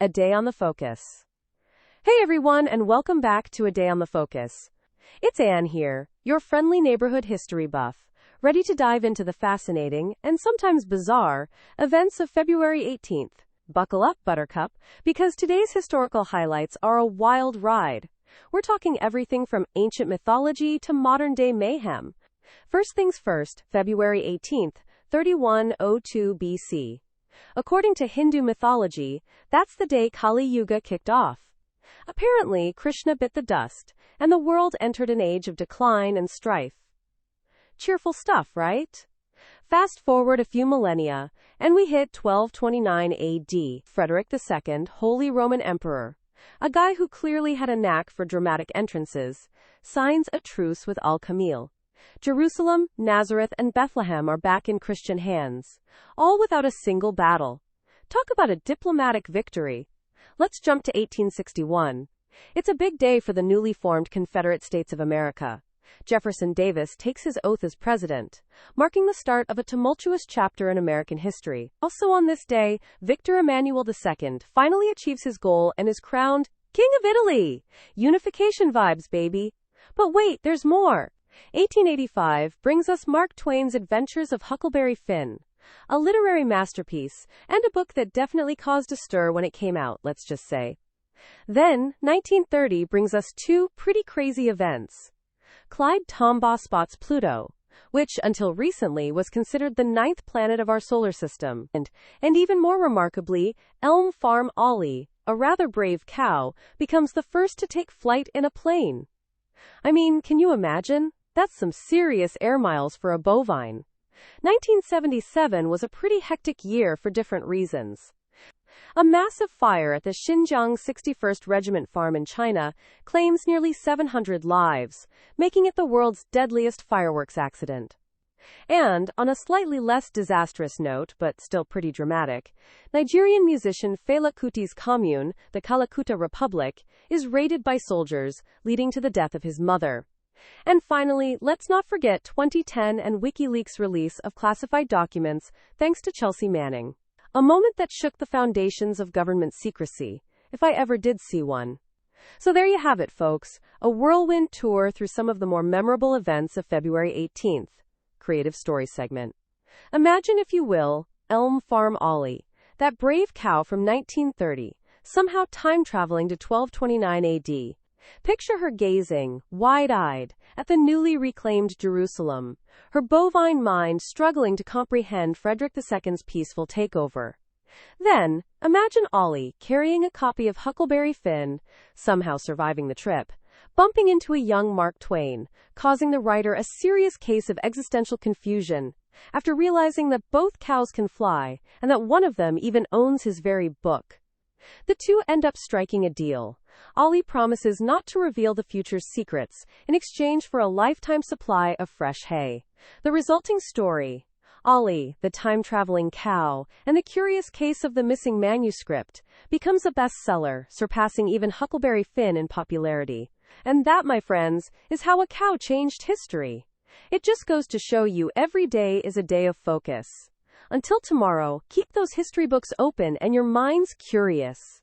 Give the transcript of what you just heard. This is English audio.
A Day on the Focus. Hey everyone, and welcome back to A Day on the Focus. It's Anne here, your friendly neighborhood history buff, ready to dive into the fascinating, and sometimes bizarre, events of February 18th. Buckle up, Buttercup, because today's historical highlights are a wild ride. We're talking everything from ancient mythology to modern-day mayhem. First things first, February 18th, 3102 BC. According to Hindu mythology, that's the day Kali Yuga kicked off. Apparently, Krishna bit the dust, and the world entered an age of decline and strife. Cheerful stuff, right? Fast forward a few millennia, and we hit 1229 AD, Frederick II, Holy Roman Emperor, a guy who clearly had a knack for dramatic entrances, signs a truce with Al-Kamil. Jerusalem, Nazareth, and Bethlehem are back in Christian hands, all without a single battle. Talk about a diplomatic victory. Let's jump to 1861. It's a big day for the newly formed Confederate States of America. Jefferson Davis takes his oath as president, marking the start of a tumultuous chapter in American history. Also on this day, Victor Emmanuel II finally achieves his goal and is crowned King of Italy. Unification vibes, baby. But wait, there's more. 1885 brings us Mark Twain's Adventures of Huckleberry Finn, a literary masterpiece, and a book that definitely caused a stir when it came out, let's just say. Then, 1930 brings us two pretty crazy events. Clyde Tombaugh spots Pluto, which, until recently, was considered the ninth planet of our solar system, and even more remarkably, Elm Farm Ollie, a rather brave cow, becomes the first to take flight in a plane. I mean, can you imagine? That's some serious air miles for a bovine. 1977 was a pretty hectic year for different reasons. A massive fire at the Xinjiang 61st Regiment Farm in China claims nearly 700 lives, making it the world's deadliest fireworks accident. And, on a slightly less disastrous note, but still pretty dramatic, Nigerian musician Fela Kuti's commune, the Kalakuta Republic, is raided by soldiers, leading to the death of his mother. And finally, let's not forget 2010 and WikiLeaks' release of classified documents, thanks to Chelsea Manning. A moment that shook the foundations of government secrecy, if I ever did see one. So there you have it, folks, a whirlwind tour through some of the more memorable events of February 18th. Creative Story segment. Imagine, if you will, Elm Farm Ollie, that brave cow from 1930, somehow time-traveling to 1229 AD. Picture her gazing, wide-eyed, at the newly reclaimed Jerusalem, her bovine mind struggling to comprehend Frederick II's peaceful takeover. Then, imagine Ollie carrying a copy of Huckleberry Finn, somehow surviving the trip, bumping into a young Mark Twain, causing the writer a serious case of existential confusion, after realizing that both cows can fly, and that one of them even owns his very book. The two end up striking a deal. Ollie promises not to reveal the future's secrets in exchange for a lifetime supply of fresh hay. The resulting story, Ollie, the time-traveling cow, and the curious case of the missing manuscript, becomes a bestseller, surpassing even Huckleberry Finn in popularity. And that, my friends, is how a cow changed history. It just goes to show you every day is a day of focus. Until tomorrow, keep those history books open and your minds curious.